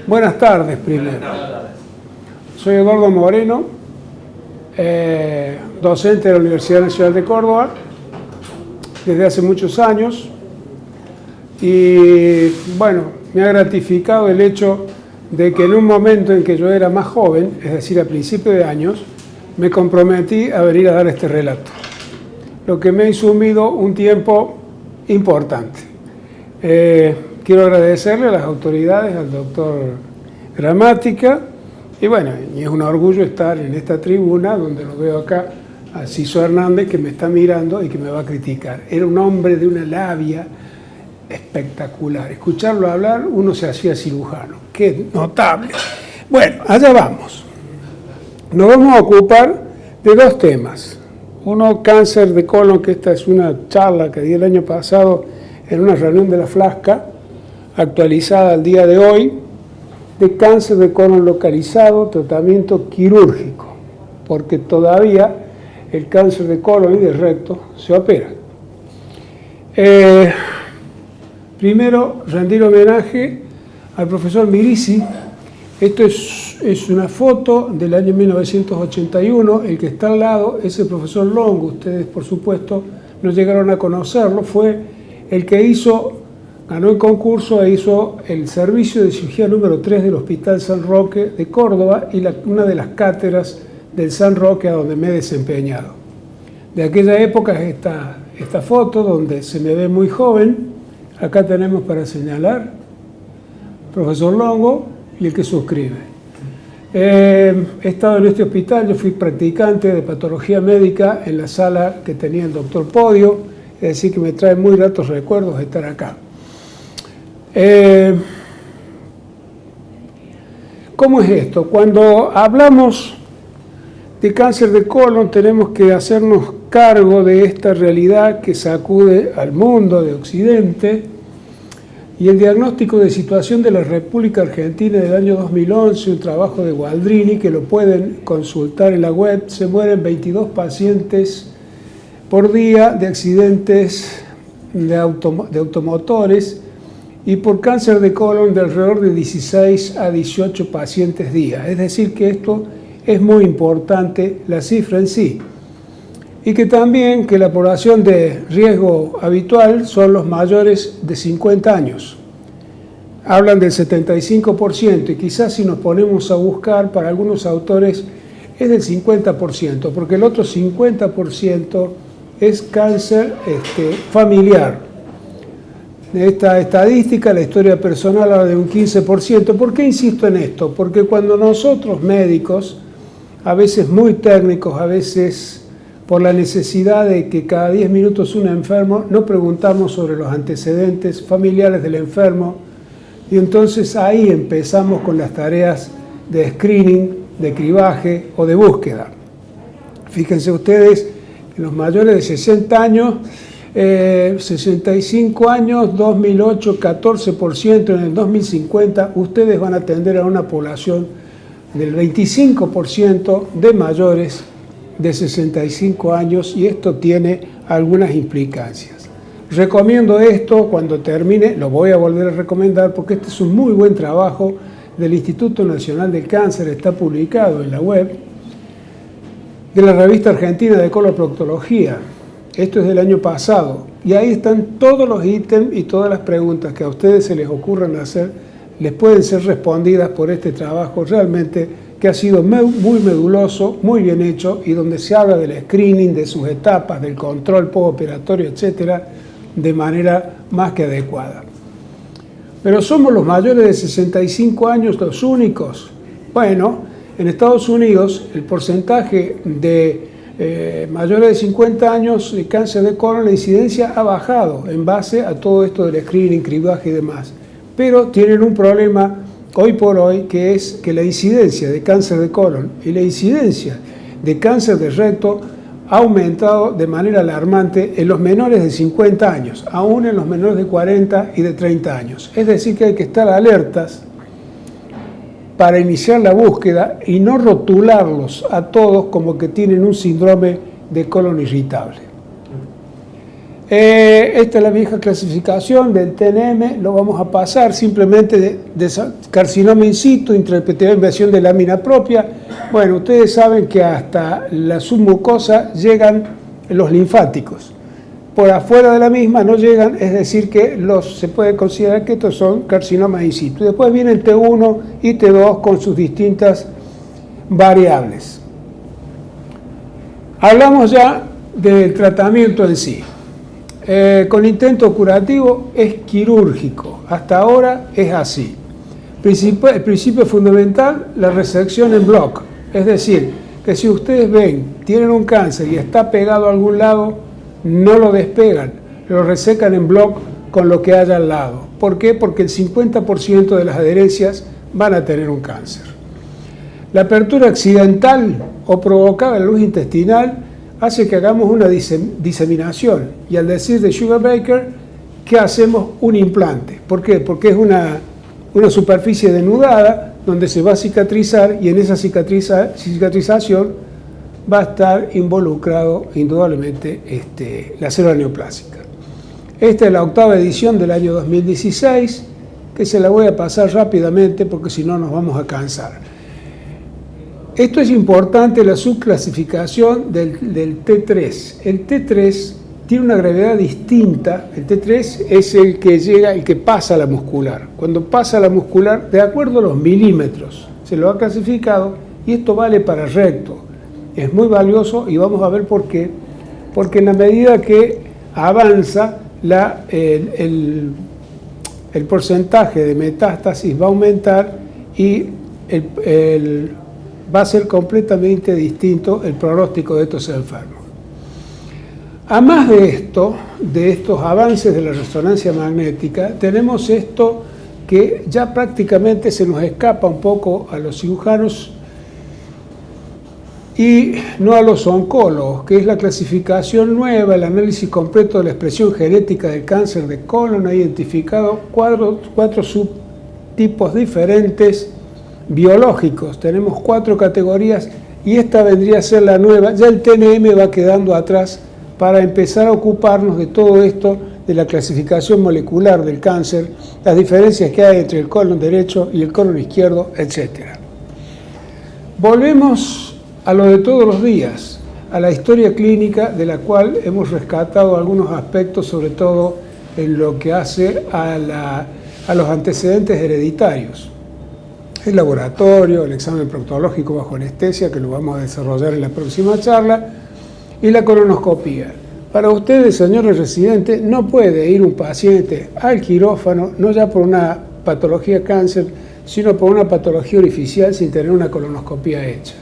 Buenas tardes, primero. Soy Eduardo Moreno, docente de la Universidad Nacional de Córdoba desde hace muchos años y bueno, me ha gratificado el hecho de que en un momento en que yo era más joven, es decir, a principios de años, me comprometí a venir a dar este relato, lo que me ha insumido un tiempo importante. Quiero agradecerle a las autoridades, al doctor Gramática, y bueno, y es un orgullo estar en esta tribuna donde lo veo acá a Ciso Hernández, que me está mirando y que me va a criticar. Era un hombre de una labia espectacular. Escucharlo hablar, uno se hacía cirujano. ¡Qué notable! Bueno, allá vamos. Nos vamos a ocupar de dos temas. Uno, cáncer de colon, que esta es una charla que di el año pasado en una reunión de la Flasca, actualizada al día de hoy, de cáncer de colon localizado, tratamiento quirúrgico, porque todavía el cáncer de colon y de recto se opera. Primero, rendir homenaje al profesor Mirisi. Esto es una foto del año 1981, el que está al lado es el profesor Longo. Ustedes, por supuesto, no llegaron a conocerlo, fue el que ganó el concurso e hizo el servicio de cirugía número 3 del Hospital San Roque de Córdoba y una de las cátedras del San Roque a donde me he desempeñado. De aquella época es esta foto donde se me ve muy joven. Acá tenemos para señalar profesor Longo y el que suscribe. He estado en este hospital, yo fui practicante de patología médica en la sala que tenía el doctor Podio, es decir que me trae muy gratos recuerdos de estar acá. ¿Cómo es esto? Cuando hablamos de cáncer de colon tenemos que hacernos cargo de esta realidad que sacude al mundo de Occidente, y el diagnóstico de situación de la República Argentina del año 2011, un trabajo de Gualdrini que lo pueden consultar en la web. Se mueren 22 pacientes por día de accidentes de automotores y por cáncer de colon de alrededor de 16 a 18 pacientes día. Es decir que esto es muy importante, la cifra en sí. Y que también que la población de riesgo habitual son los mayores de 50 años. Hablan del 75% y quizás si nos ponemos a buscar, para algunos autores es del 50%, porque el otro 50% es cáncer familiar. De esta estadística, la historia personal habla de un 15%. ¿Por qué insisto en esto? Porque cuando nosotros médicos, a veces muy técnicos, a veces por la necesidad de que cada 10 minutos un enfermo, no preguntamos sobre los antecedentes familiares del enfermo, y entonces ahí empezamos con las tareas de screening, de cribaje o de búsqueda. Fíjense ustedes, en los mayores de 60 años, 65 años, 2008, 14%, en el 2050 ustedes van a atender a una población del 25% de mayores de 65 años, y esto tiene algunas implicancias. Recomiendo esto cuando termine, lo voy a volver a recomendar porque este es un muy buen trabajo del Instituto Nacional del Cáncer, está publicado en la web de la Revista Argentina de Coloproctología. Esto es del año pasado y ahí están todos los ítems y todas las preguntas que a ustedes se les ocurran hacer, les pueden ser respondidas por este trabajo realmente que ha sido muy meduloso, muy bien hecho, y donde se habla del screening, de sus etapas, del control postoperatorio, etcétera, de manera más que adecuada. Pero ¿somos los mayores de 65 años los únicos? Bueno, en Estados Unidos el porcentaje de mayores de 50 años de cáncer de colon, la incidencia ha bajado en base a todo esto del screening, cribaje y demás. Pero tienen un problema hoy por hoy, que es que la incidencia de cáncer de colon y la incidencia de cáncer de recto ha aumentado de manera alarmante en los menores de 50 años, aún en los menores de 40 y de 30 años. Es decir, que hay que estar alertas para iniciar la búsqueda y no rotularlos a todos como que tienen un síndrome de colon irritable. Esta es la vieja clasificación del TNM, lo vamos a pasar simplemente de carcinoma in situ, intraepitelial invasión de lámina propia. Bueno, ustedes saben que hasta la submucosa llegan los linfáticos. Por afuera de la misma no llegan, es decir que se puede considerar que estos son carcinomas in situ. Después vienen T1 y T2 con sus distintas variables. Hablamos ya del tratamiento en sí. Con intento curativo es quirúrgico, hasta ahora es así. El principio fundamental, la resección en bloc, es decir, que si ustedes ven, tienen un cáncer y está pegado a algún lado, no lo despegan, lo resecan en bloc con lo que haya al lado. ¿Por qué? Porque el 50% de las adherencias van a tener un cáncer. La apertura accidental o provocada en la luz intestinal hace que hagamos una diseminación. Y al decir de Sugar-Baker, ¿qué hacemos? Un implante. ¿Por qué? Porque es una superficie denudada donde se va a cicatrizar y en esa cicatrización va a estar involucrado indudablemente la célula neoplásica. Esta es la 8ª edición del año 2016, que se la voy a pasar rápidamente porque si no nos vamos a cansar. Esto es importante, la subclasificación del T3. El T3 tiene una gravedad distinta. El T3 es el que pasa a la muscular. Cuando pasa a la muscular, de acuerdo a los milímetros, se lo ha clasificado y esto vale para recto. Es muy valioso y vamos a ver por qué. Porque en la medida que avanza, el porcentaje de metástasis va a aumentar y va a ser completamente distinto el pronóstico de estos enfermos. A más de estos avances de la resonancia magnética, tenemos esto que ya prácticamente se nos escapa un poco a los cirujanos y no a los oncólogos, que es la clasificación nueva, el análisis completo de la expresión genética del cáncer de colon. Ha identificado cuatro subtipos diferentes biológicos. Tenemos 4 categorías y esta vendría a ser la nueva. Ya el TNM va quedando atrás para empezar a ocuparnos de todo esto, de la clasificación molecular del cáncer, las diferencias que hay entre el colon derecho y el colon izquierdo, etc. Volvemos a lo de todos los días, a la historia clínica de la cual hemos rescatado algunos aspectos, sobre todo en lo que hace a los antecedentes hereditarios. El laboratorio, el examen proctológico bajo anestesia, que lo vamos a desarrollar en la próxima charla, y la colonoscopía. Para ustedes, señores residentes, no puede ir un paciente al quirófano, no ya por una patología cáncer, sino por una patología orificial sin tener una colonoscopía hecha.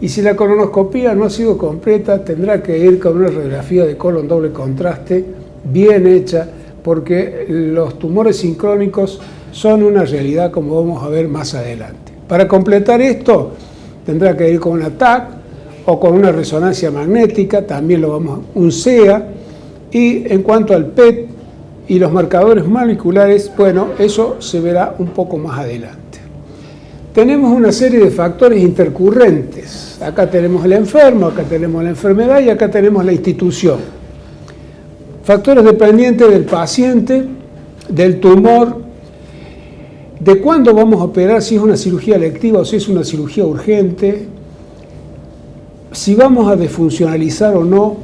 Y si la colonoscopía no ha sido completa, tendrá que ir con una radiografía de colon doble contraste bien hecha, porque los tumores sincrónicos son una realidad, como vamos a ver más adelante. Para completar esto, tendrá que ir con una TAC o con una resonancia magnética, también un CEA, y en cuanto al PET y los marcadores moleculares, bueno, eso se verá un poco más adelante. Tenemos una serie de factores intercurrentes. Acá tenemos el enfermo, acá tenemos la enfermedad y acá tenemos la institución. Factores dependientes del paciente, del tumor, de cuándo vamos a operar, si es una cirugía electiva o si es una cirugía urgente, si vamos a desfuncionalizar o no,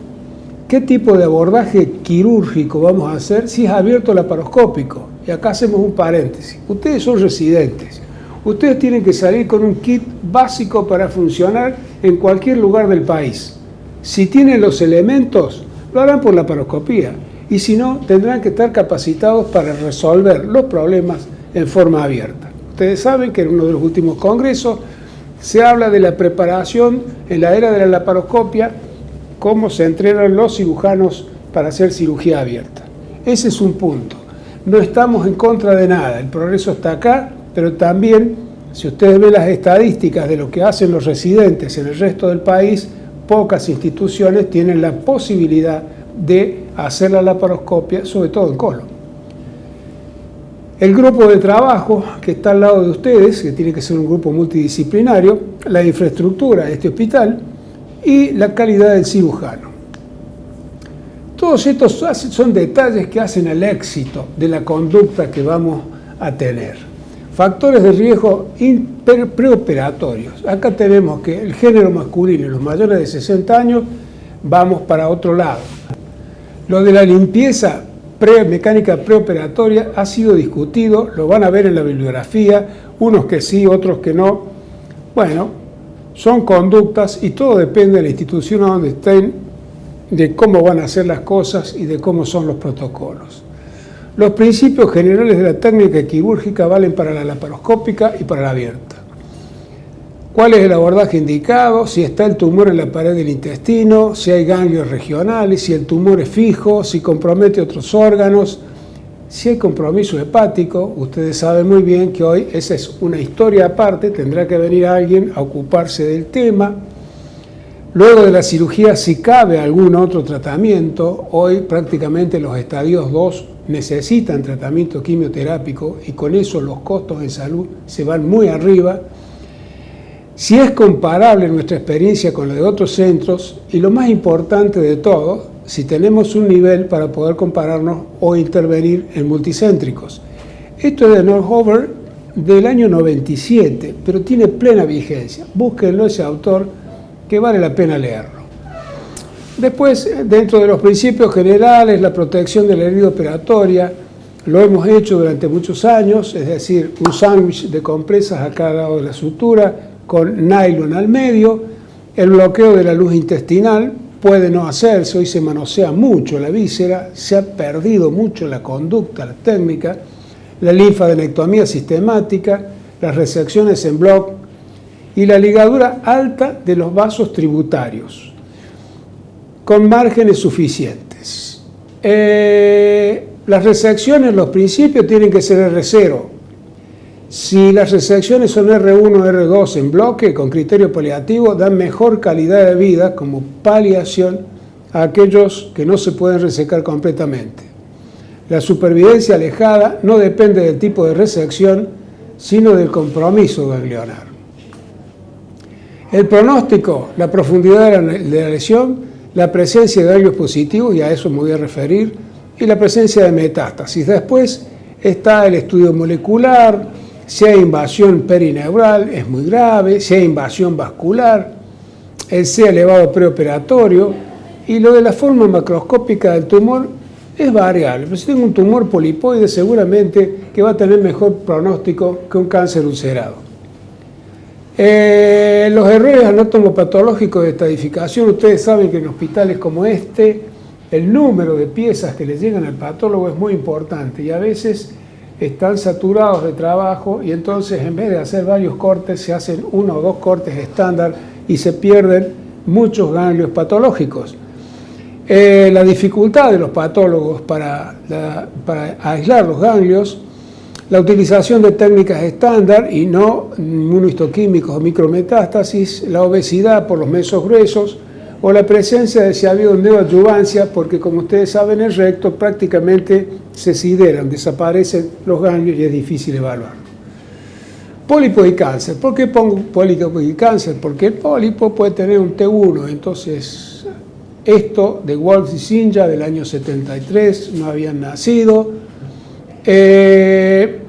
qué tipo de abordaje quirúrgico vamos a hacer, si es abierto o laparoscópico. Y acá hacemos un paréntesis. Ustedes son residentes. Ustedes tienen que salir con un kit básico para funcionar en cualquier lugar del país. Si tienen los elementos, lo harán por laparoscopía. Y si no, tendrán que estar capacitados para resolver los problemas en forma abierta. Ustedes saben que en uno de los últimos congresos se habla de la preparación en la era de la laparoscopia, cómo se entrenan los cirujanos para hacer cirugía abierta. Ese es un punto. No estamos en contra de nada, el progreso está acá, pero también, si ustedes ven las estadísticas de lo que hacen los residentes en el resto del país, pocas instituciones tienen la posibilidad de hacer la laparoscopia, sobre todo en colon. El grupo de trabajo que está al lado de ustedes, que tiene que ser un grupo multidisciplinario, la infraestructura de este hospital y la calidad del cirujano. Todos estos son detalles que hacen el éxito de la conducta que vamos a tener. Factores de riesgo preoperatorios. Acá tenemos que el género masculino y los mayores de 60 años vamos para otro lado. Lo de la limpieza mecánica preoperatoria ha sido discutido, lo van a ver en la bibliografía, unos que sí, otros que no. Bueno, son conductas y todo depende de la institución a donde estén, de cómo van a hacer las cosas y de cómo son los protocolos. Los principios generales de la técnica quirúrgica valen para la laparoscópica y para la abierta. ¿Cuál es el abordaje indicado? Si está el tumor en la pared del intestino, si hay ganglios regionales, si el tumor es fijo, si compromete otros órganos, si hay compromiso hepático. Ustedes saben muy bien que hoy esa es una historia aparte, tendrá que venir alguien a ocuparse del tema. Luego de la cirugía, si cabe algún otro tratamiento, hoy prácticamente los estadios 2 necesitan tratamiento quimioterápico y con eso los costos en salud se van muy arriba. Si es comparable nuestra experiencia con la de otros centros y lo más importante de todo, si tenemos un nivel para poder compararnos o intervenir en multicéntricos. Esto es de Northover del año 97, pero tiene plena vigencia. Búsquenlo ese autor que vale la pena leerlo. Después, dentro de los principios generales, la protección de la herida operatoria, lo hemos hecho durante muchos años, es decir, un sándwich de compresas a cada lado de la sutura, con nylon al medio. El bloqueo de la luz intestinal puede no hacerse, hoy se manosea mucho la víscera, se ha perdido mucho la conducta, la técnica, la linfadenectomía sistemática, las resecciones en bloc y la ligadura alta de los vasos tributarios, con márgenes suficientes. Las resecciones, los principios tienen que ser R0. Si las resecciones son R1 o R2 en bloque, con criterio paliativo, dan mejor calidad de vida como paliación a aquellos que no se pueden resecar completamente. La supervivencia alejada no depende del tipo de resección, sino del compromiso ganglionar. El pronóstico, la profundidad de la lesión, la presencia de ganglios positivos, y a eso me voy a referir, y la presencia de metástasis. Después está el estudio molecular. Si hay invasión perineural es muy grave, si hay invasión vascular, el C elevado preoperatorio, y lo de la forma macroscópica del tumor es variable. Pero si tengo un tumor polipoide, seguramente que va a tener mejor pronóstico que un cáncer ulcerado. Los errores anatomopatológicos de estadificación, ustedes saben que en hospitales como este, el número de piezas que le llegan al patólogo es muy importante y a veces están saturados de trabajo y entonces en vez de hacer varios cortes se hacen 1 o 2 cortes estándar y se pierden muchos ganglios patológicos. La dificultad de los patólogos para aislar los ganglios, la utilización de técnicas estándar y no inmunohistoquímicos o micrometástasis, la obesidad por los mesos gruesos o la presencia de si había un neoadyuvancia, porque como ustedes saben el recto prácticamente se sideran, desaparecen los ganglios y es difícil evaluar. Pólipo y cáncer. ¿Por qué pongo pólipo y cáncer? Porque el pólipo puede tener un T1, entonces esto de Wolf y Sinja del año 73 no habían nacido.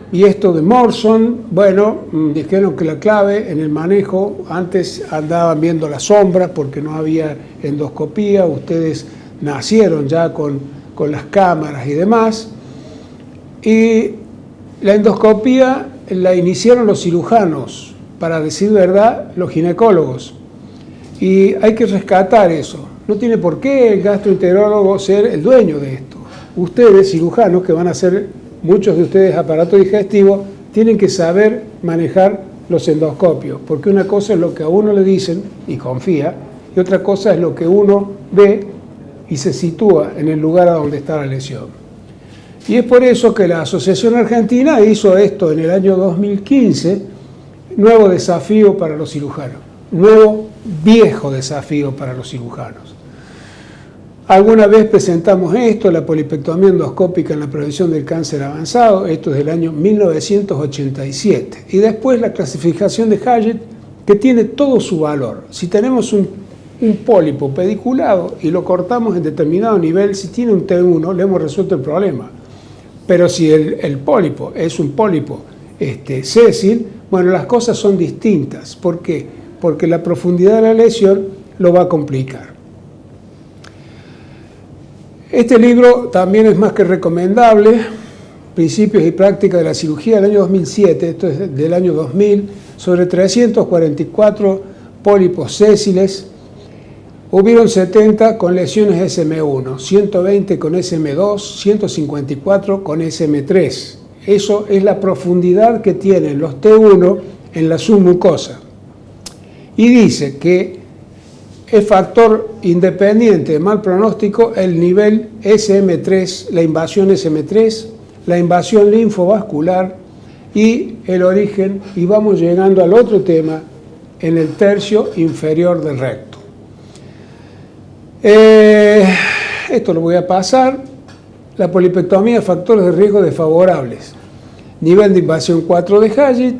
Y esto de Morrison, bueno, dijeron que la clave en el manejo, antes andaban viendo la sombra porque no había endoscopía, ustedes nacieron ya con las cámaras y demás, y la endoscopía la iniciaron los cirujanos, para decir verdad, los ginecólogos, y hay que rescatar eso. No tiene por qué el gastroenterólogo ser el dueño de esto. Ustedes, cirujanos, que van a ser muchos de ustedes aparato digestivo, tienen que saber manejar los endoscopios, porque una cosa es lo que a uno le dicen y confía, y otra cosa es lo que uno ve y se sitúa en el lugar a donde está la lesión. Y es por eso que la Asociación Argentina hizo esto en el año 2015, nuevo desafío para los cirujanos, nuevo viejo desafío para los cirujanos. Alguna vez presentamos esto, la polipectomía endoscópica en la prevención del cáncer avanzado, esto es del año 1987. Y después la clasificación de Hallett, que tiene todo su valor. Si tenemos un un pólipo pediculado y lo cortamos en determinado nivel, si tiene un T1, le hemos resuelto el problema. Pero si el pólipo es un pólipo sésil, bueno, las cosas son distintas. ¿Por qué? Porque la profundidad de la lesión lo va a complicar. Este libro también es más que recomendable, Principios y Prácticas de la Cirugía del año 2007, esto es del año 2000, sobre 344 pólipos sésiles. Hubieron 70 con lesiones SM1, 120 con SM2, 154 con SM3. Eso es la profundidad que tienen los T1 en la submucosa. Y dice que es factor independiente de mal pronóstico el nivel SM3, la invasión SM3, la invasión linfovascular y el origen, y vamos llegando al otro tema, en el tercio inferior del recto. Esto lo voy a pasar. La polipectomía, factores de riesgo desfavorables. Nivel de invasión 4 de Hajit,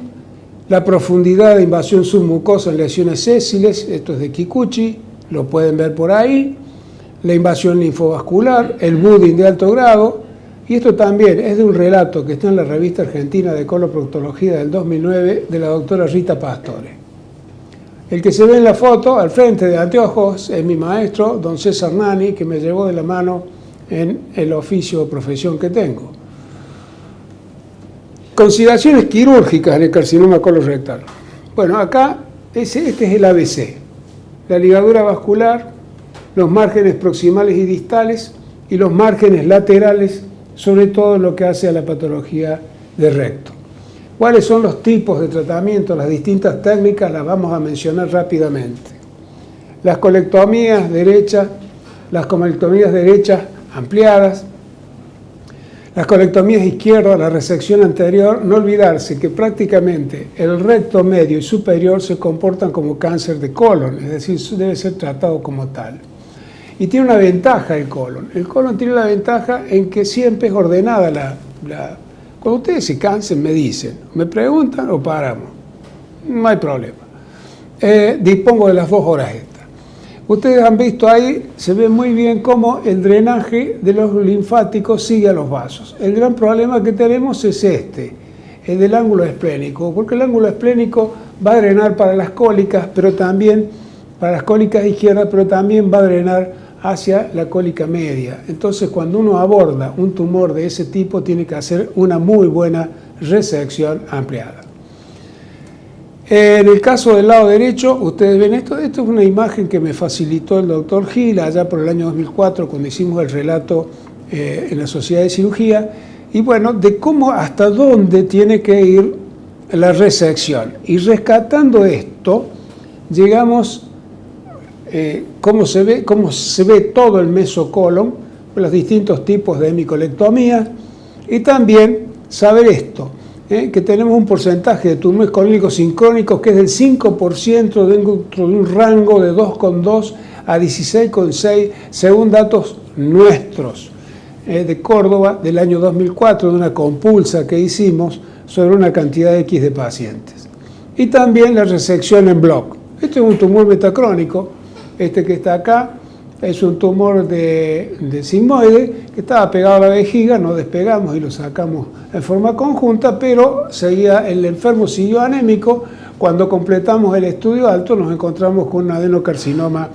la profundidad de invasión submucosa en lesiones sésiles, esto es de Kikuchi, lo pueden ver por ahí, la invasión linfovascular, el budding de alto grado, y esto también es de un relato que está en la revista argentina de coloproctología del 2009 de la doctora Rita Pastore. El que se ve en la foto, al frente de anteojos, es mi maestro, don César Nani, que me llevó de la mano en el oficio o profesión que tengo. Consideraciones quirúrgicas en el carcinoma colorectal. Bueno, acá este es el ABC. La ligadura vascular, los márgenes proximales y distales y los márgenes laterales, sobre todo en lo que hace a la patología de recto. ¿Cuáles son los tipos de tratamiento? Las distintas técnicas las vamos a mencionar rápidamente. Las colectomías derechas ampliadas, las colectomías izquierdas, la resección anterior. No olvidarse que prácticamente el recto medio y superior se comportan como cáncer de colon, es decir, debe ser tratado como tal. Y tiene una ventaja el colon. El colon tiene la ventaja en que siempre es ordenada Cuando ustedes se cansen, me dicen, me preguntan o paramos. No hay problema. Dispongo de las 2 horas estas. Ustedes han visto ahí, se ve muy bien cómo el drenaje de los linfáticos sigue a los vasos. El gran problema que tenemos es el del ángulo esplénico, porque el ángulo esplénico va a drenar para las cólicas, pero también para las cólicas izquierdas, pero también va a drenar hacia la cólica media. Entonces, cuando uno aborda un tumor de ese tipo, tiene que hacer una muy buena resección ampliada. En el caso del lado derecho, ustedes ven esto es una imagen que me facilitó el doctor Gil allá por el año 2004, cuando hicimos el relato en la Sociedad de Cirugía, y bueno, de cómo hasta dónde tiene que ir la resección. Y rescatando esto, llegamos cómo se ve todo el mesocolon, los distintos tipos de hemicolectomía, y también saber esto, que tenemos un porcentaje de tumores colónicos sincrónicos que es del 5% dentro de un rango de 2,2 a 16,6, según datos nuestros de Córdoba del año 2004, de una compulsa que hicimos sobre una cantidad X de pacientes. Y también la resección en bloc. Este es un tumor metacrónico, este que está acá es un tumor de sigmoide que estaba pegado a la vejiga, no despegamos y lo sacamos en forma conjunta, pero el enfermo siguió anémico. Cuando completamos el estudio alto nos encontramos con un adenocarcinoma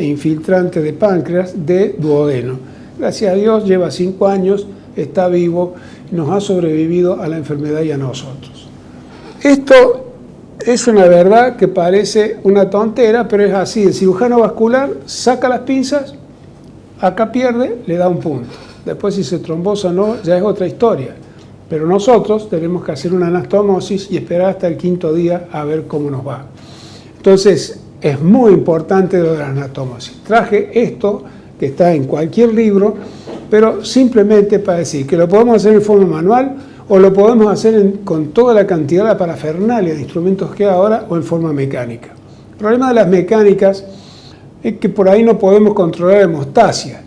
infiltrante de páncreas de duodeno. Gracias a Dios lleva 5 años, está vivo, nos ha sobrevivido a la enfermedad y a nosotros. Esto es una verdad que parece una tontera, pero es así. El cirujano vascular saca las pinzas, acá pierde, le da un punto. Después si se trombosa o no, ya es otra historia. Pero nosotros tenemos que hacer una anastomosis y esperar hasta el 5.º día a ver cómo nos va. Entonces, es muy importante lo de la anastomosis. Traje esto, que está en cualquier libro, pero simplemente para decir que lo podemos hacer en forma manual, o lo podemos hacer con toda la cantidad de parafernalia de instrumentos que hay ahora, o en forma mecánica. El problema de las mecánicas es que por ahí no podemos controlar hemostasia,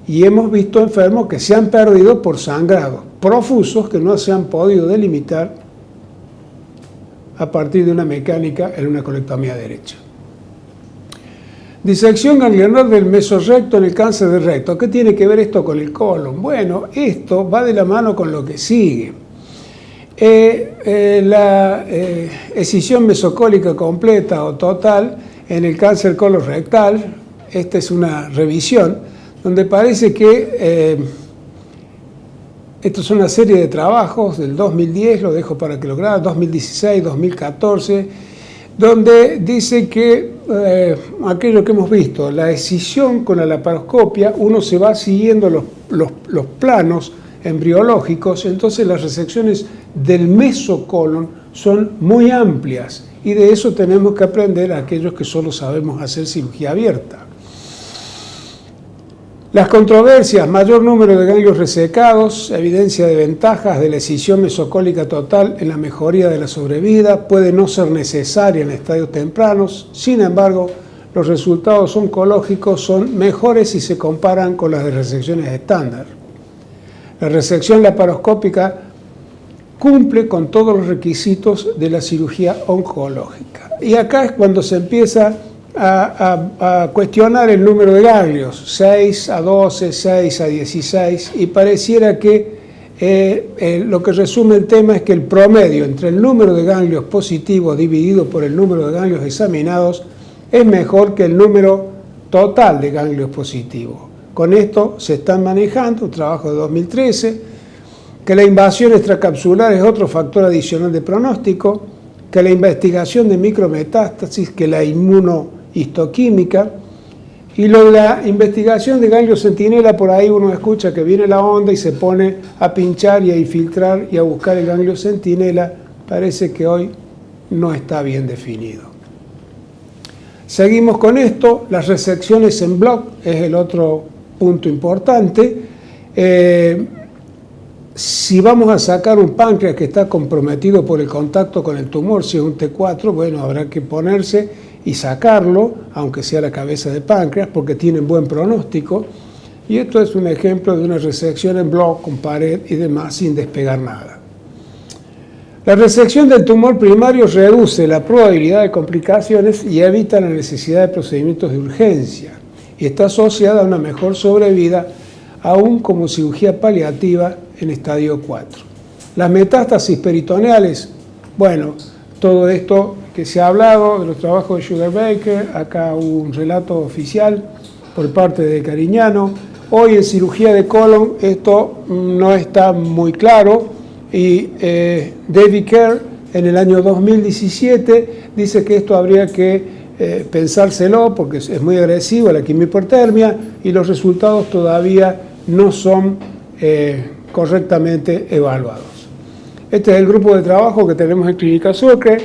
y hemos visto enfermos que se han perdido por sangrados profusos que no se han podido delimitar a partir de una mecánica en una colectomía derecha. Disección ganglionar del mesorrecto en el cáncer de recto. ¿Qué tiene que ver esto con el colon? Bueno, esto va de la mano con lo que sigue. La escisión mesocólica completa o total en el cáncer colorectal, esta es una revisión, donde parece que esto es una serie de trabajos del 2010, lo dejo para que lo graben, 2016, 2014, donde dice que aquello que hemos visto, la escisión con la laparoscopia, uno se va siguiendo los planos embriológicos, entonces las resecciones del mesocolon son muy amplias y de eso tenemos que aprender a aquellos que solo sabemos hacer cirugía abierta. Las controversias, mayor número de ganglios resecados, evidencia de ventajas de la escisión mesocólica total en la mejoría de la sobrevida, puede no ser necesaria en estadios tempranos, sin embargo, los resultados oncológicos son mejores si se comparan con las de resecciones estándar. La resección laparoscópica cumple con todos los requisitos de la cirugía oncológica. Y acá es cuando se empieza a cuestionar el número de ganglios, 6 a 12, 6 a 16, y pareciera que lo que resume el tema es que el promedio entre el número de ganglios positivos dividido por el número de ganglios examinados es mejor que el número total de ganglios positivos. Con esto se están manejando, un trabajo de 2013, que la invasión extracapsular es otro factor adicional de pronóstico, que la investigación de micrometástasis, que la inmunohistoquímica, y lo de la investigación de ganglio centinela, por ahí uno escucha que viene la onda y se pone a pinchar y a infiltrar y a buscar el ganglio centinela, parece que hoy no está bien definido. Seguimos con esto, las resecciones en bloc es el otro punto importante. Si vamos a sacar un páncreas que está comprometido por el contacto con el tumor, si es un T4, bueno, habrá que ponerse y sacarlo, aunque sea la cabeza de páncreas, porque tienen buen pronóstico. Y esto es un ejemplo de una resección en bloc con pared y demás sin despegar nada. La resección del tumor primario reduce la probabilidad de complicaciones y evita la necesidad de procedimientos de urgencia y está asociada a una mejor sobrevida, aún como cirugía paliativa en estadio 4. Las metástasis peritoneales, bueno, todo esto que se ha hablado de los trabajos de Sugar Baker, acá hubo un relato oficial por parte de Cariñano. Hoy en cirugía de colon esto no está muy claro y David Kerr en el año 2017 dice que esto habría que pensárselo porque es muy agresiva la quimiohipertermia y los resultados todavía no son correctamente evaluados. Este es el grupo de trabajo que tenemos en Clínica Sucre,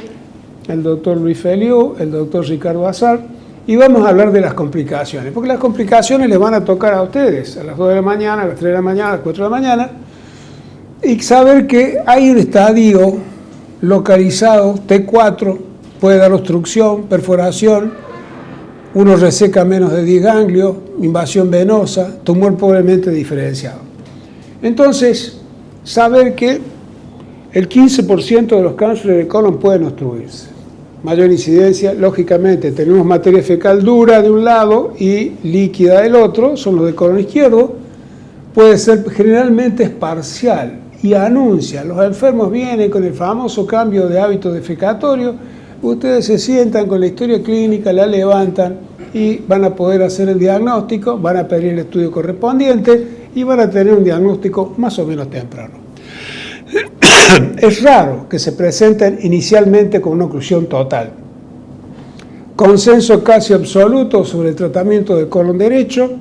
el doctor Luis Feliu, el doctor Ricardo Azar, y vamos a hablar de las complicaciones, porque las complicaciones les van a tocar a ustedes a las 2 de la mañana, a las 3 de la mañana, a las 4 de la mañana, y saber que hay un estadio localizado, T4, puede dar obstrucción, perforación, uno reseca menos de 10 ganglios, invasión venosa, tumor pobremente diferenciado. Entonces, saber que el 15% de los cánceres de colon pueden obstruirse. Mayor incidencia, lógicamente, tenemos materia fecal dura de un lado y líquida del otro, son los de colon izquierdo, puede ser, generalmente es parcial y anuncia, los enfermos vienen con el famoso cambio de hábito defecatorio, ustedes se sientan con la historia clínica, la levantan y van a poder hacer el diagnóstico, van a pedir el estudio correspondiente y van a tener un diagnóstico más o menos temprano. Es raro que se presenten inicialmente con una oclusión total. Consenso casi absoluto sobre el tratamiento del colon derecho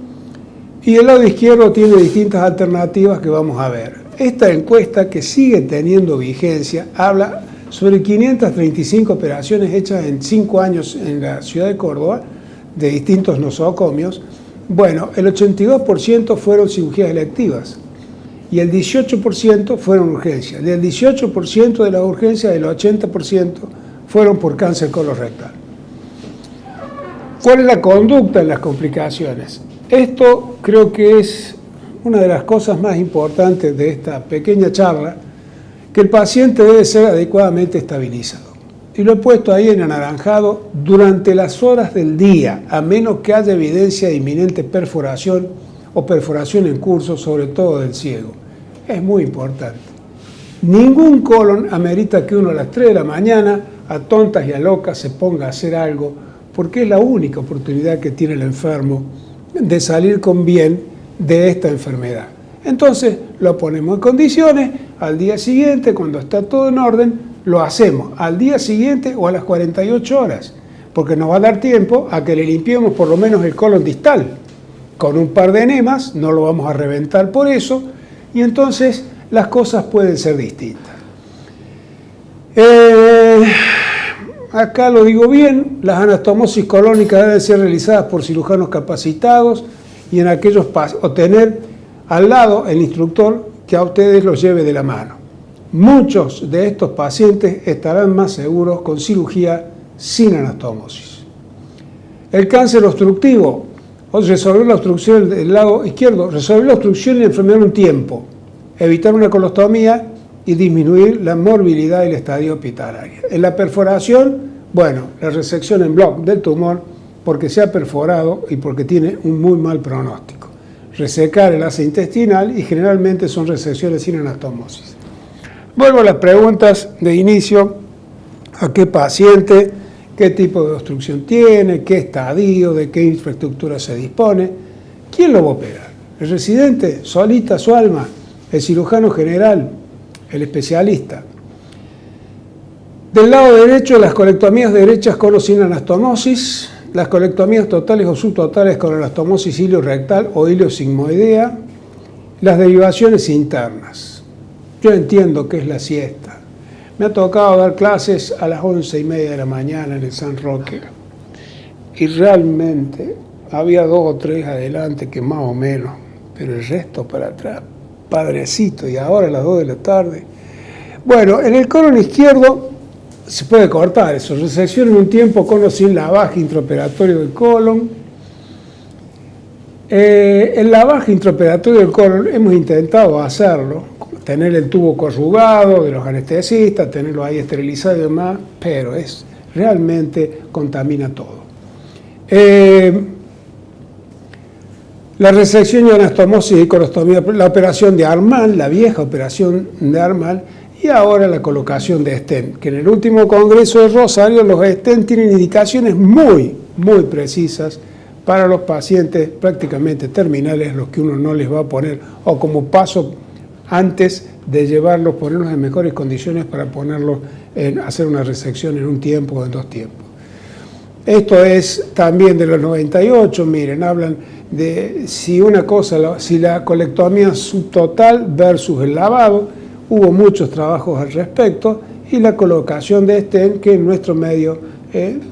y el lado izquierdo tiene distintas alternativas que vamos a ver. Esta encuesta, que sigue teniendo vigencia, habla sobre 535 operaciones hechas en 5 años en la ciudad de Córdoba de distintos nosocomios. Bueno, el 82% fueron cirugías electivas y el 18% fueron urgencias. Del 18% de las urgencias, el 80% fueron por cáncer colorectal. ¿Cuál es la conducta en las complicaciones? Esto creo que es una de las cosas más importantes de esta pequeña charla, que el paciente debe ser adecuadamente estabilizado. y lo he puesto ahí en anaranjado, durante las horas del día, a menos que haya evidencia de inminente perforación o perforación en curso, sobre todo del ciego. Es muy importante. Ningún colon amerita que uno a las 3 de la mañana, a tontas y a locas, se ponga a hacer algo, porque es la única oportunidad que tiene el enfermo de salir con bien de esta enfermedad. Entonces lo ponemos en condiciones, al día siguiente, cuando está todo en orden, lo hacemos al día siguiente o a las 48 horas, porque nos va a dar tiempo a que le limpiemos por lo menos el colon distal. Con un par de enemas, no lo vamos a reventar por eso, y entonces las cosas pueden ser distintas. Acá lo digo bien, las anastomosis colónicas deben ser realizadas por cirujanos capacitados y en aquellos o tener al lado el instructor que a ustedes los lleve de la mano. Muchos de estos pacientes estarán más seguros con cirugía sin anastomosis. El cáncer obstructivo, o resolver la obstrucción del lado izquierdo, resolver la obstrucción y la enfermedad en un tiempo, evitar una colostomía y disminuir la morbilidad y la estadía hospitalaria. En la perforación, bueno, la resección en bloc del tumor porque se ha perforado y porque tiene un muy mal pronóstico. Resecar el asa intestinal y generalmente son resecciones sin anastomosis. Vuelvo a las preguntas de inicio: ¿a qué paciente? ¿Qué tipo de obstrucción tiene? ¿Qué estadio? ¿De qué infraestructura se dispone? ¿Quién lo va a operar? ¿El residente? ¿Solita su alma? ¿El cirujano general? ¿El especialista? Del lado derecho, las colectomías derechas con o sin anastomosis, las colectomías totales o subtotales con anastomosis iliorectal o iliosigmoidea, las derivaciones internas. Yo entiendo que es la siesta. Me ha tocado dar clases a las 11:30 de la mañana en el San Roque y realmente había 2 o 3 adelante que más o menos, pero el resto para atrás, padrecito, y ahora a las 2 de la tarde. Bueno, en el colon izquierdo se puede cortar eso, resección en un tiempo con o sin lavaje intraoperatorio del colon. El lavaje intraoperatorio del colon hemos intentado hacerlo, tener el tubo corrugado de los anestesistas, tenerlo ahí esterilizado y demás, pero realmente contamina todo. La resección y anastomosis y colostomía, la operación de Armand, la vieja operación de Armand, y ahora la colocación de stent, que en el último congreso de Rosario los stent tienen indicaciones muy, muy precisas para los pacientes prácticamente terminales, los que uno no les va a poner, o como paso antes de llevarlos, ponerlos en mejores condiciones para ponerlos hacer una resección en un tiempo o en 2 tiempos. Esto es también de los 98, miren, hablan de si la colectomía subtotal versus el lavado, hubo muchos trabajos al respecto, y la colocación de stent, que en nuestro medio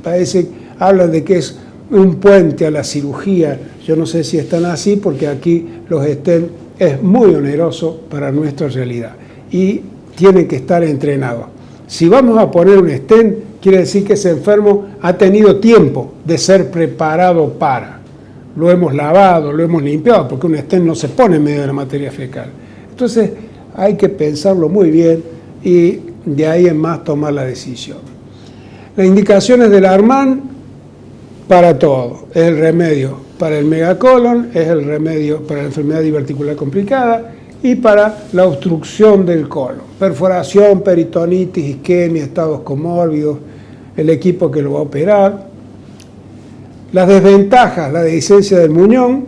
parece, hablan de que es un puente a la cirugía. Yo no sé si están así, porque aquí los stent es muy oneroso para nuestra realidad y tienen que estar entrenados. Si vamos a poner un stent, quiere decir que ese enfermo ha tenido tiempo de ser preparado para. Lo hemos lavado, lo hemos limpiado, porque un stent no se pone en medio de la materia fecal. Entonces hay que pensarlo muy bien y de ahí en más tomar la decisión. Las indicaciones del Armand para todo: es el remedio para el megacolon, es el remedio para la enfermedad diverticular complicada y para la obstrucción del colon, perforación, peritonitis, isquemia, estados comórbidos, el equipo que lo va a operar. Las desventajas: la dehiscencia del muñón,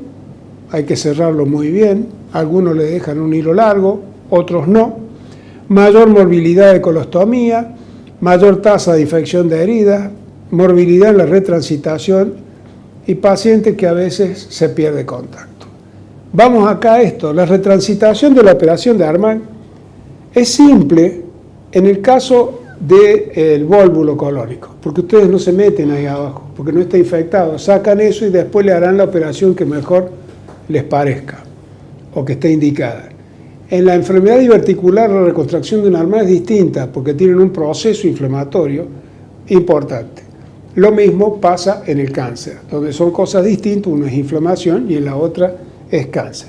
hay que cerrarlo muy bien, algunos le dejan un hilo largo, otros no. Mayor morbilidad de colostomía, mayor tasa de infección de heridas, morbilidad en la retransitación y pacientes que a veces se pierde contacto. Vamos acá a esto: la retransitación de la operación de Armand es simple en el caso del vólvulo colónico, porque ustedes no se meten ahí abajo, porque no está infectado, sacan eso y después le harán la operación que mejor les parezca o que esté indicada. En la enfermedad diverticular, la reconstrucción de un Armand es distinta, porque tienen un proceso inflamatorio importante. Lo mismo pasa en el cáncer, donde son cosas distintas, uno es inflamación y en la otra es cáncer.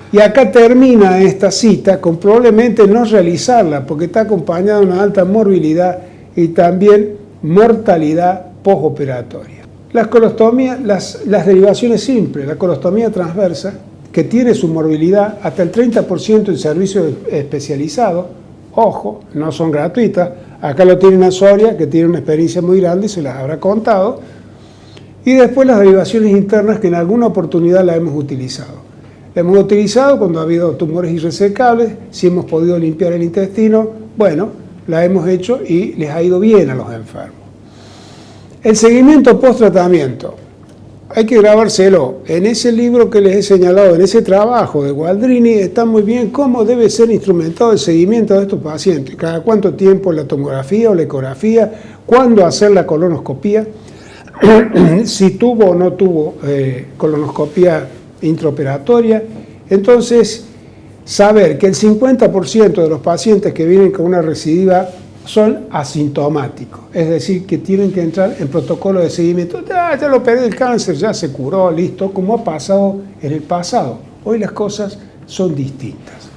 Y acá termina esta cita con probablemente no realizarla, porque está acompañada de una alta morbilidad y también mortalidad postoperatoria. Las colostomías, las derivaciones simples, la colostomía transversa, que tiene su morbilidad hasta el 30% en servicios especializados, ojo, no son gratuitas, acá lo tiene una Soria que tiene una experiencia muy grande y se las habrá contado, y después las derivaciones internas que en alguna oportunidad la hemos utilizado. La hemos utilizado cuando ha habido tumores irresecables, si hemos podido limpiar el intestino, bueno, la hemos hecho y les ha ido bien a los enfermos. El seguimiento post-tratamiento, hay que grabárselo. En ese libro que les he señalado, en ese trabajo de Gualdrini, está muy bien cómo debe ser instrumentado el seguimiento de estos pacientes. Cada cuánto tiempo la tomografía o la ecografía, cuándo hacer la colonoscopía, si tuvo o no tuvo colonoscopía intraoperatoria. Entonces, saber que el 50% de los pacientes que vienen con una recidiva son asintomáticos, es decir, que tienen que entrar en protocolo de seguimiento. Ya lo operé el cáncer, ya se curó, listo, como ha pasado en el pasado. Hoy las cosas son distintas.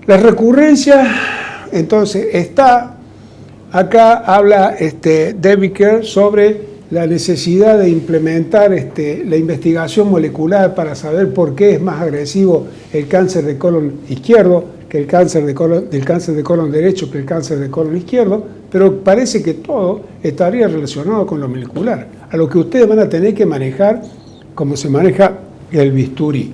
La recurrencia, entonces, está, acá habla David Kerr sobre la necesidad de implementar la investigación molecular para saber por qué es más agresivo el cáncer de colon izquierdo que el cáncer de colon derecho que el cáncer de colon izquierdo, pero parece que todo estaría relacionado con lo molecular, a lo que ustedes van a tener que manejar como se maneja el bisturí.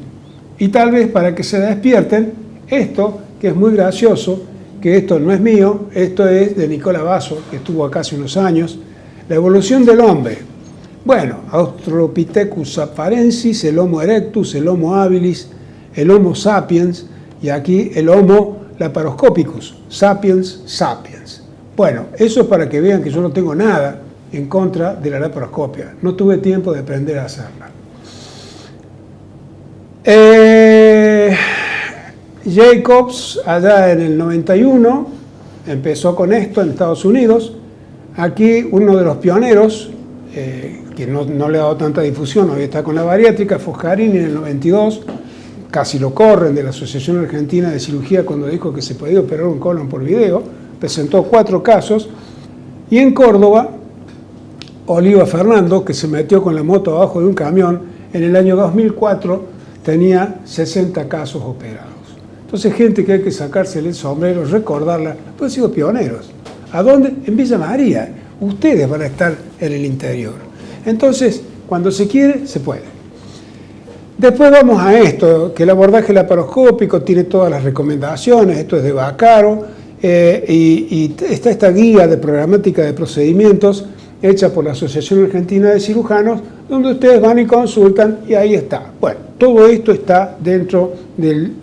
Y tal vez para que se despierten, esto, que es muy gracioso, que esto no es mío, esto es de Nicola Basso, que estuvo acá hace unos años, la evolución del hombre. Bueno, Australopithecus afarensis, el Homo erectus, el Homo habilis, el Homo sapiens, y aquí el Homo laparoscopicus, sapiens sapiens. Bueno, eso es para que vean que yo no tengo nada en contra de la laparoscopia. No tuve tiempo de aprender a hacerla. Jacobs, allá en el 91, empezó con esto en Estados Unidos. Aquí uno de los pioneros, que no le ha dado tanta difusión, hoy está con la bariátrica, Foscarini en el 92, casi lo corren de la Asociación Argentina de Cirugía cuando dijo que se podía operar un colon por video, presentó 4 casos, y en Córdoba, Oliva Fernando, que se metió con la moto abajo de un camión, en el año 2004 tenía 60 casos operados. Entonces, gente que hay que sacársele el sombrero, recordarla, pues han sido pioneros. ¿A dónde? En Villa María. Ustedes van a estar en el interior. Entonces, cuando se quiere, se puede. Después vamos a esto, que el abordaje laparoscópico tiene todas las recomendaciones, esto es de Baccaro, y está esta guía de programática de procedimientos hecha por la Asociación Argentina de Cirujanos, donde ustedes van y consultan y ahí está. Bueno, todo esto está dentro del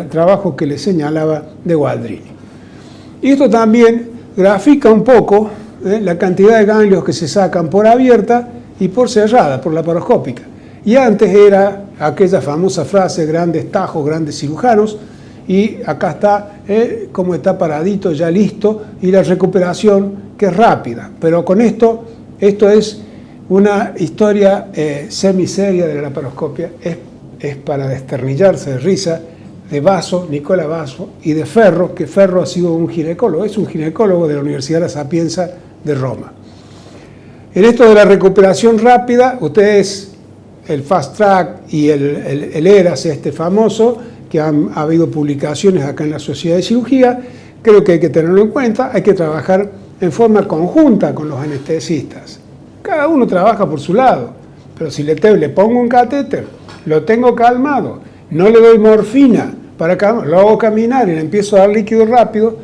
trabajo que les señalaba de Gualdrini. Y esto también grafica un poco la cantidad de ganglios que se sacan por abierta y por cerrada, por laparoscópica. Y antes era aquella famosa frase, grandes tajos, grandes cirujanos, y acá está como está paradito, ya listo, y la recuperación que es rápida. Pero con esto es una historia semiseria de la laparoscopia, es para desternillarse de risa, de Basso, Nicola Basso, y de Ferro, que Ferro ha sido un ginecólogo, es un ginecólogo de la Universidad de la Sapienza de Roma. En esto de la recuperación rápida, ustedes, el Fast Track y el ERAS, famoso, que ha habido publicaciones acá en la Sociedad de Cirugía, creo que hay que tenerlo en cuenta, hay que trabajar en forma conjunta con los anestesistas. Cada uno trabaja por su lado, pero si le pongo un catéter, lo tengo calmado, no le doy morfina, lo hago caminar y le empiezo a dar líquido rápido,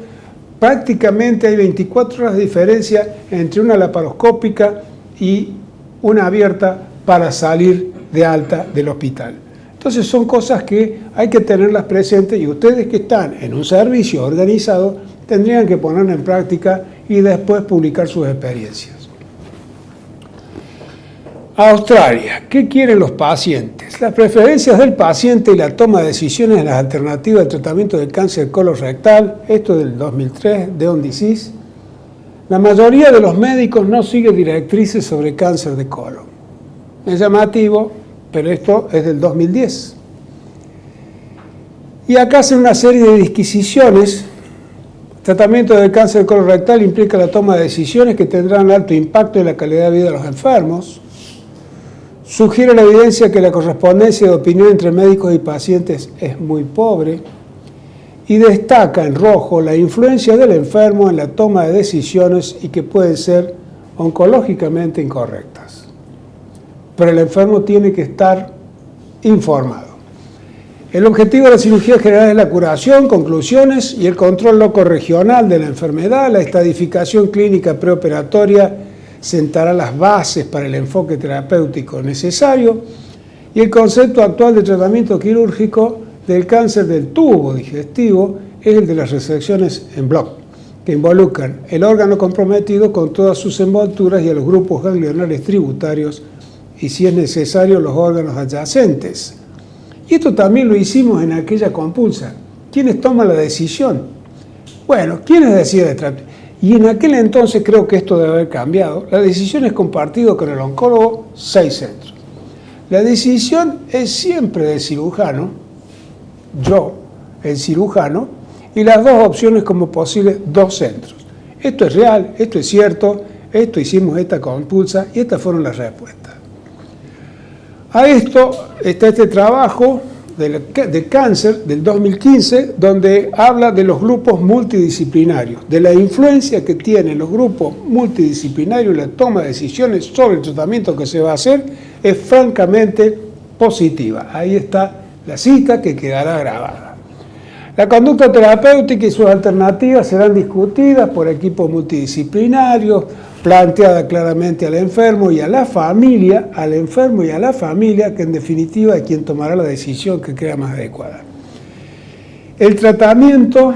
prácticamente hay 24 horas de diferencia entre una laparoscópica y una abierta para salir de alta del hospital. Entonces son cosas que hay que tenerlas presentes y ustedes que están en un servicio organizado tendrían que ponerla en práctica y después publicar sus experiencias. Australia, ¿qué quieren los pacientes? Las preferencias del paciente y la toma de decisiones en las alternativas de tratamiento del cáncer colorectal, esto es del 2003, de Ondicis. La mayoría de los médicos no sigue directrices sobre cáncer de colon. Es llamativo, pero esto es del 2010. Y acá hacen una serie de disquisiciones Tratamiento del cáncer colorectal implica la toma de decisiones que tendrán alto impacto en la calidad de vida de los enfermos. Sugiere la evidencia que la correspondencia de opinión entre médicos y pacientes es muy pobre. Y destaca en rojo la influencia del enfermo en la toma de decisiones y que pueden ser oncológicamente incorrectas. Pero el enfermo tiene que estar informado. El objetivo de la cirugía general es la curación, conclusiones y el control locorregional de la enfermedad. La estadificación clínica preoperatoria sentará las bases para el enfoque terapéutico necesario y el concepto actual de tratamiento quirúrgico del cáncer del tubo digestivo es el de las resecciones en bloc, que involucran el órgano comprometido con todas sus envolturas y a los grupos ganglionales tributarios y, si es necesario, los órganos adyacentes. Y esto también lo hicimos en aquella compulsa. ¿Quiénes toman la decisión? Bueno, ¿quiénes deciden el tratamiento? Y en aquel entonces, creo que esto debe haber cambiado, la decisión es compartida con el oncólogo 6 centros. La decisión es siempre del cirujano, yo, el cirujano, y las dos opciones como posibles 2 centros. Esto es real, esto es cierto, esto hicimos esta compulsa y estas fueron las respuestas. A esto está este trabajo de cáncer del 2015, donde habla de los grupos multidisciplinarios, de la influencia que tienen los grupos multidisciplinarios en la toma de decisiones sobre el tratamiento que se va a hacer, es francamente positiva. Ahí está la cita que quedará grabada. La conducta terapéutica y sus alternativas serán discutidas por equipos multidisciplinarios, planteada claramente al enfermo y a la familia, que en definitiva es quien tomará la decisión que crea más adecuada. El tratamiento,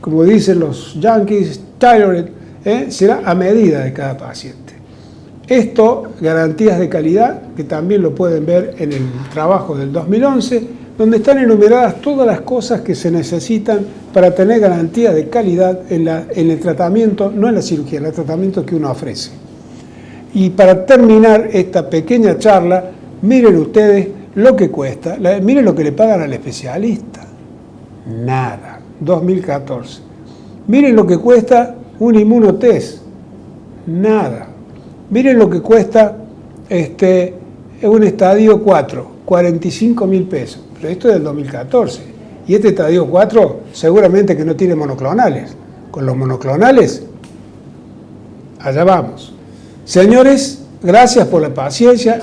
como dicen los yankees, tailored, será a medida de cada paciente. Esto, garantías de calidad, que también lo pueden ver en el trabajo del 2011, donde están enumeradas todas las cosas que se necesitan para tener garantía de calidad en el tratamiento, no en la cirugía, en el tratamiento que uno ofrece. Y para terminar esta pequeña charla, miren ustedes lo que cuesta, miren lo que le pagan al especialista. Nada, 2014. Miren lo que cuesta un inmunotest. Nada. Miren lo que cuesta un estadio 4, 45.000 pesos. Pero esto es del 2014. Y este estadio 4 seguramente que no tiene monoclonales. Con los monoclonales, allá vamos. Señores, gracias por la paciencia.